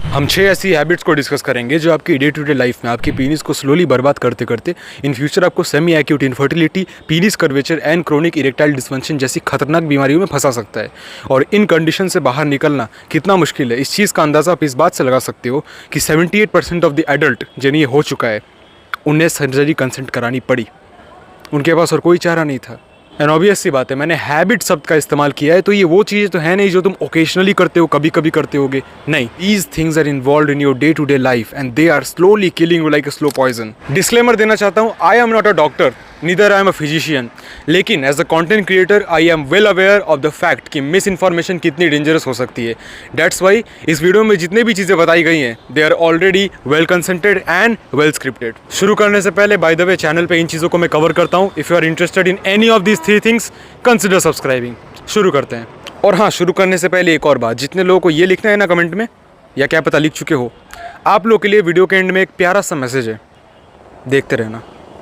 हम 6 ऐसी हैबिट्स को डिस्कस करेंगे जो आपकी डे टू डे लाइफ में आपकी पीनिस को स्लोली बर्बाद करते करते इन फ्यूचर आपको semi acute infertility, penis curvature and chronic erectile dysfunction जैसी खतरनाक बीमारियों में फंसा सकता है। और इन कंडीशन से बाहर निकलना कितना मुश्किल है, इस चीज़ का अंदाज़ा आप इस बात से लगा सकते हो कि 78% ऑफ द एडल्ट जिन्हें ये हो चुका है उन्हें सर्जरी कंसेंट करानी पड़ी। उनके पास और कोई चारा नहीं था। एंड ऑब्वियस सी बात है, मैंने हैबिट शब्द का इस्तेमाल किया है, तो ये वो चीज़ें तो है नहीं जो तुम ओकेजनली करते हो, कभी कभी करते होगे। नहीं, these things are involve in your day to day life and they are slowly killing you like a slow poison. Disclaimer देना चाहता हूँ, I am not a doctor, neither I am a physician, लेकिन as a content creator I am well aware of the fact कि misinformation कितनी dangerous हो सकती है। That's why इस वीडियो में जितने भी चीज़ें बताई गई हैं they are already well consented and well scripted. शुरू करने से पहले बाय द वे चैनल पे इन चीज़ों को मैं कवर करता हूँ। If you are interested in any of these 3 things consider subscribing. शुरू करते हैं। और हाँ, शुरू करने से पहले एक और बात, जितने लोगों को ये लिखना है ना कमेंट में, या क्या पता लिख चुके हो, आप लोग के लिए वीडियो के एंड में एक प्यारा सा मैसेज है, देखते रहना।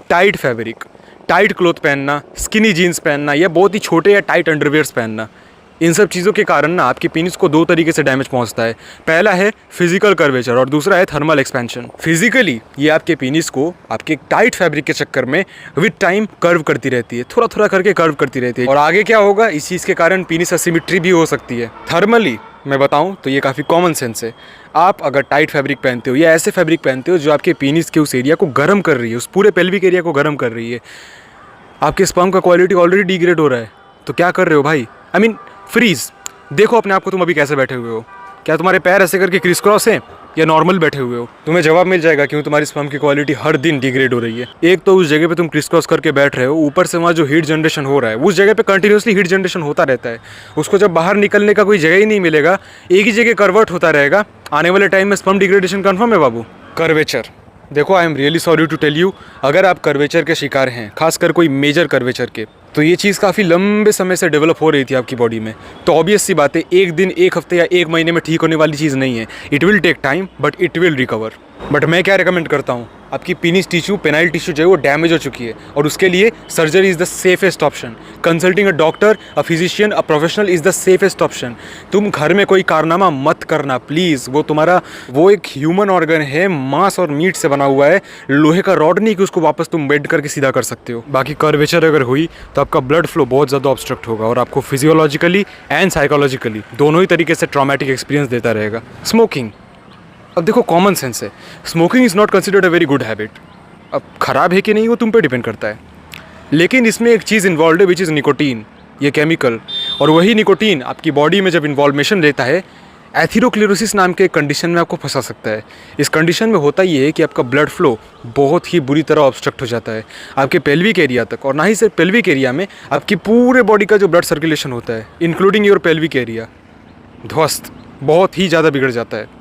टाइट फैब्रिक, टाइट क्लोथ पहनना, स्किनी जीन्स पहनना या बहुत ही छोटे या टाइट अंडरवेयर्स पहनना, इन सब चीज़ों के कारण ना आपके पीनिस को 2 तरीके से डैमेज पहुंचता है। पहला है फिजिकल कर्वेचर और दूसरा है थर्मल एक्सपेंशन। फिजिकली ये आपके पीनिस को आपके टाइट फैब्रिक के चक्कर में विद टाइम कर्व करती रहती है, थोड़ा थोड़ा करके कर्व करती रहती है। और आगे क्या होगा, इस चीज़ के कारण पीनिस असिमेट्री भी हो सकती है। थर्मली मैं बताऊं तो ये काफ़ी कॉमन सेंस है। आप अगर टाइट फैब्रिक पहनते हो या ऐसे फैब्रिक पहनते हो जो आपके पीनिस के उस एरिया को गर्म कर रही है, उस पूरे पेल्विक एरिया को गर्म कर रही है, आपके स्पर्म का क्वालिटी ऑलरेडी डिग्रेड हो रहा है, तो क्या कर रहे हो भाई? I mean freeze. देखो अपने आप को, तुम अभी कैसे बैठे हुए हो? क्या तुम्हारे पैर ऐसे करके क्रिस क्रॉस हैं या नॉर्मल बैठे हुए हो? तुम्हें जवाब मिल जाएगा क्यों तुम्हारी स्पर्म की क्वालिटी हर दिन डिग्रेड हो रही है। एक तो उस जगह पे तुम क्रिस क्रॉस करके बैठ रहे हो, ऊपर से वहाँ जो हीट जनरेशन हो रहा है, उस जगह पे कंटिन्यूसली हीट जनरेशन होता रहता है। उसको जब बाहर निकलने का कोई जगह ही नहीं मिलेगा, एक ही जगह कन्वर्ट होता रहेगा, आने वाले टाइम में स्पर्म डिग्रेडेशन कन्फर्म है बाबू। कर्वेचर, देखो I am really sorry to tell you, अगर आप कर्वेचर के शिकार हैं, खासकर कोई मेजर कर्वेचर के, तो ये चीज़ काफ़ी लंबे समय से डेवलप हो रही थी आपकी बॉडी में। तो ऑब्वियस सी बात है, एक दिन, एक हफ्ते या एक महीने में ठीक होने वाली चीज़ नहीं है। It will take time but it will recover. But मैं क्या रिकमेंड करता हूँ, आपकी पीनिस टिश्यू, पेनाइल टिश्यू जो है वो डैमेज हो चुकी है और उसके लिए surgery is the safest option. Consulting a doctor, a physician, a professional is the safest option. तुम घर में कोई कारनामा मत करना प्लीज़। वो एक ह्यूमन ऑर्गन है, मांस और मीट से बना हुआ है, लोहे का रॉड नहीं कि उसको वापस तुम बेंड करके सीधा कर सकते हो। बाकी कर्वेचर अगर हुई तो आपका ब्लड फ्लो बहुत ज़्यादा ऑब्स्ट्रक्ट होगा और आपको फिजियोलॉजिकली एंड साइकोलॉजिकली दोनों ही तरीके से ट्रॉमेटिक एक्सपीरियंस देता रहेगा। स्मोकिंग, अब देखो कॉमन सेंस है, smoking is not considered a very good habit. अब ख़राब है कि नहीं वो तुम पे डिपेंड करता है, लेकिन इसमें एक चीज़ इन्वॉल्व है विच इज़ निकोटीन, ये केमिकल। और वही निकोटीन आपकी बॉडी में जब इन्वॉल्वेशन लेता है, एथेरोस्क्लेरोसिस नाम के कंडीशन में आपको फंसा सकता है। इस कंडीशन में होता ये है कि आपका ब्लड फ्लो बहुत ही बुरी तरह ऑब्स्ट्रक्ट हो जाता है आपके पेल्विक एरिया तक, और ना ही सिर्फ पेल्विक एरिया में, आपकी पूरे बॉडी का जो ब्लड सर्कुलेशन होता है इंक्लूडिंग योर पेल्विक एरिया, ध्वस्त बहुत ही ज़्यादा बिगड़ जाता है।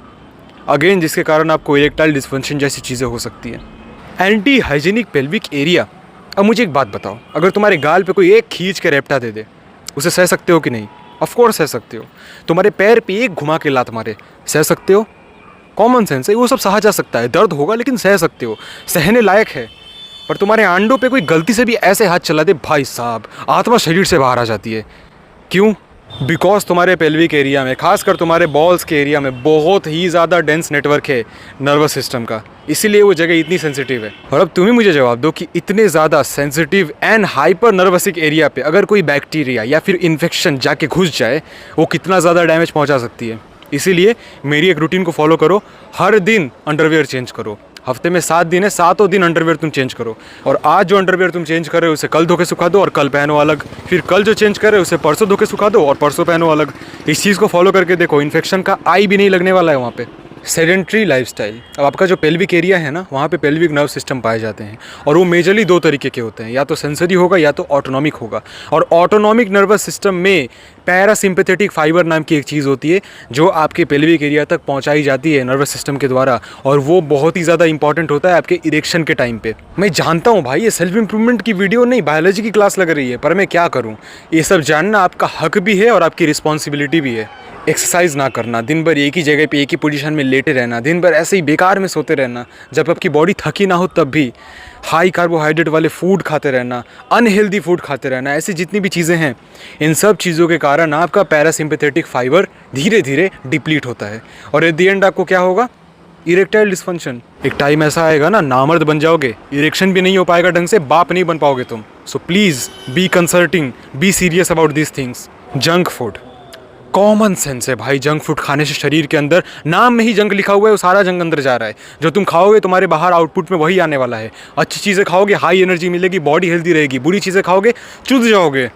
अगेन जिसके कारण आपको इरेक्टाइल डिस्फंक्शन जैसी चीज़ें हो सकती हैं। एंटी हाइजीनिक पेल्विक एरिया, अब मुझे एक बात बताओ, अगर तुम्हारे गाल पे कोई एक खींच के रेपटा दे दे, उसे सह सकते हो कि नहीं? ऑफ कोर्स सह सकते हो। तुम्हारे पैर पे एक घुमा के लात मारे, सह सकते हो? कॉमन सेंस है, वो सब सहा जा सकता है, दर्द होगा लेकिन सह सकते हो, सहने लायक है। पर तुम्हारे आंडों पे कोई गलती से भी ऐसे हाथ चला दे, भाई साहब आत्मा शरीर से बाहर आ जाती है। क्यों? बिकॉज तुम्हारे पेल्विक एरिया में, खासकर तुम्हारे बॉल्स के एरिया में बहुत ही ज़्यादा डेंस नेटवर्क है नर्वस सिस्टम का, इसीलिए वो जगह इतनी सेंसिटिव है। और अब तुम ही मुझे जवाब दो कि इतने ज़्यादा सेंसिटिव एंड हाइपर नर्वसिक एरिया पे अगर कोई बैक्टीरिया या फिर इन्फेक्शन जाके घुस जाए, वो कितना ज़्यादा डैमेज पहुंचा सकती है। इसीलिए मेरी एक रूटीन को फॉलो करो, हर दिन अंडरवेयर चेंज करो। हफ्ते में 7 दिन है, 7 दिन अंडरवेयर तुम चेंज करो। और आज जो अंडरवेयर तुम चेंज कर रहे हो उसे कल धो के सुखा दो और कल पहनो अलग। फिर कल जो चेंज कर रहे हो उसे परसों धो के सुखा दो और परसों पहनो अलग। इस चीज़ को फॉलो करके देखो, इन्फेक्शन का आई भी नहीं लगने वाला है वहाँ पे। सेडेंट्री लाइफस्टाइल, अब आपका जो पेल्विक एरिया है ना, वहाँ पे पेल्विक नर्व सिस्टम पाए जाते हैं और वो मेजरली 2 तरीके के होते हैं, या तो सेंसरी होगा या तो ऑटोनॉमिक होगा। और ऑटोनॉमिक नर्वस सिस्टम में पैरासिम्पैथेटिक फाइबर नाम की एक चीज़ होती है जो आपके पेल्विक एरिया तक पहुँचाई जाती है नर्वस सिस्टम के द्वारा, और वो बहुत ही ज़्यादा इंपॉर्टेंट होता है आपके इरेक्शन के टाइम पे। मैं जानता हूँ भाई ये सेल्फ इंप्रूवमेंट की वीडियो नहीं, बायोलॉजी की क्लास लग रही है, पर मैं क्या करूँ, ये सब जानना आपका हक भी है और आपकी रिस्पॉन्सिबिलिटी भी है। एक्सरसाइज ना करना, दिन भर एक ही जगह पे एक ही पोजीशन में लेटे रहना, दिन भर ऐसे ही बेकार में सोते रहना, जब आपकी बॉडी थकी ना हो तब भी, हाई कार्बोहाइड्रेट वाले फूड खाते रहना, अनहेल्दी फूड खाते रहना, ऐसी जितनी भी चीज़ें हैं, इन सब चीज़ों के कारण आपका पैरासिम्पैथेटिक फाइबर धीरे धीरे डिप्लीट होता है और एट द एंड आपको क्या होगा? Erectile dysfunction. एक टाइम ऐसा आएगा ना, नामर्द बन जाओगे, इरेक्शन भी नहीं हो पाएगा ढंग से, बाप नहीं बन पाओगे तुम। So please be consulting, be serious about this things. Junk food, common sense है भाई, जंक फूड खाने से शरीर के अंदर, नाम में ही जंक लिखा हुआ है, वो सारा जंक अंदर जा रहा है। जो तुम खाओगे तुम्हारे बाहर आउटपुट में वही आने वाला है। अच्छी चीज़ें खाओगे, हाई एनर्जी मिलेगी, बॉडी हेल्दी रहेगी। बुरी चीज़ें खाओगे, चुद जाओगे।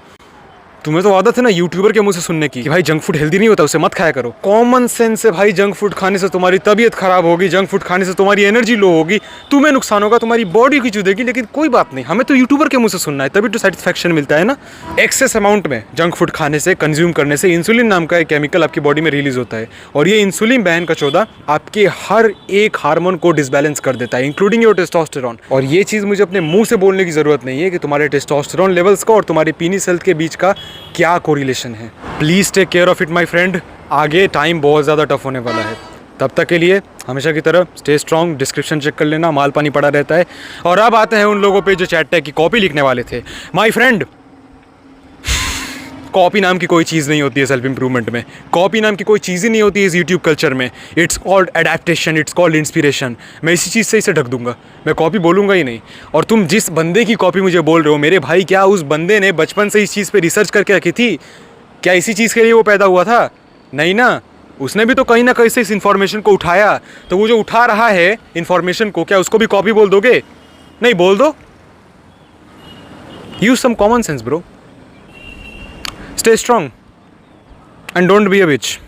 तुम्हें तो आदत है ना यूट्यूबर के मुंह से सुनने की कि भाई जंक फूड हेल्दी नहीं होता, उसे मत खाया करो। कॉमन सेंस है भाई, जंक फूड खाने से तुम्हारी तबीयत खराब होगी, जंक फूड खाने से तुम्हारी एनर्जी लो होगी, तुम्हें नुकसान होगा, तुम्हारी बॉडी की चुदेगी, लेकिन कोई बात नहीं, हमें तो यूट्यूबर के मुंह से सुनना है, तभी तो सेटिस्फैक्शन मिलता है ना। एक्सेस अमाउंट में जंक फूड खाने से, कंज्यूम करने से इंसुलिन नाम का एक केमिकल आपकी बॉडी में रिलीज होता है और ये इंसुलिन बहन का चौदह आपके हर एक हार्मोन को डिसबैलेंस कर देता है, इंक्लूडिंग योर टेस्टोस्टेरोन। और ये चीज़ मुझे अपने मुंह से बोलने की जरूरत नहीं है कि तुम्हारे टेस्टोस्टेरोन लेवल्स का और तुम्हारी पीनिस हेल्थ के बीच का क्या कोरिलेशन है। Please take care of it my friend. आगे टाइम बहुत ज़्यादा टफ होने वाला है, तब तक के लिए हमेशा की तरह स्टे स्ट्रॉन्ग। डिस्क्रिप्शन चेक कर लेना, माल पानी पड़ा रहता है। और अब आते हैं उन लोगों पे जो चैट टैग की कॉपी लिखने वाले थे। माय फ्रेंड, कॉपी नाम की कोई चीज़ नहीं होती है सेल्फ इंप्रूवमेंट में, कॉपी नाम की कोई चीज़ ही नहीं होती है इस यूट्यूब कल्चर में। It's called adaptation, it's called inspiration. मैं इसी चीज़ से इसे ढक दूंगा, मैं कॉपी बोलूँगा ही नहीं। और तुम जिस बंदे की कॉपी मुझे बोल रहे हो मेरे भाई, क्या उस बंदे ने बचपन से इस चीज़ पर रिसर्च करके रखी थी? क्या इसी चीज़ के लिए वो पैदा हुआ था? नहीं ना, उसने भी तो कहीं ना कहीं से इस इन्फॉर्मेशन को उठाया। तो वो जो उठा रहा है इन्फॉर्मेशन को, क्या उसको भी कॉपी बोल दोगे? नहीं बोल दो। Use some common sense bro, stay strong and don't be a beach.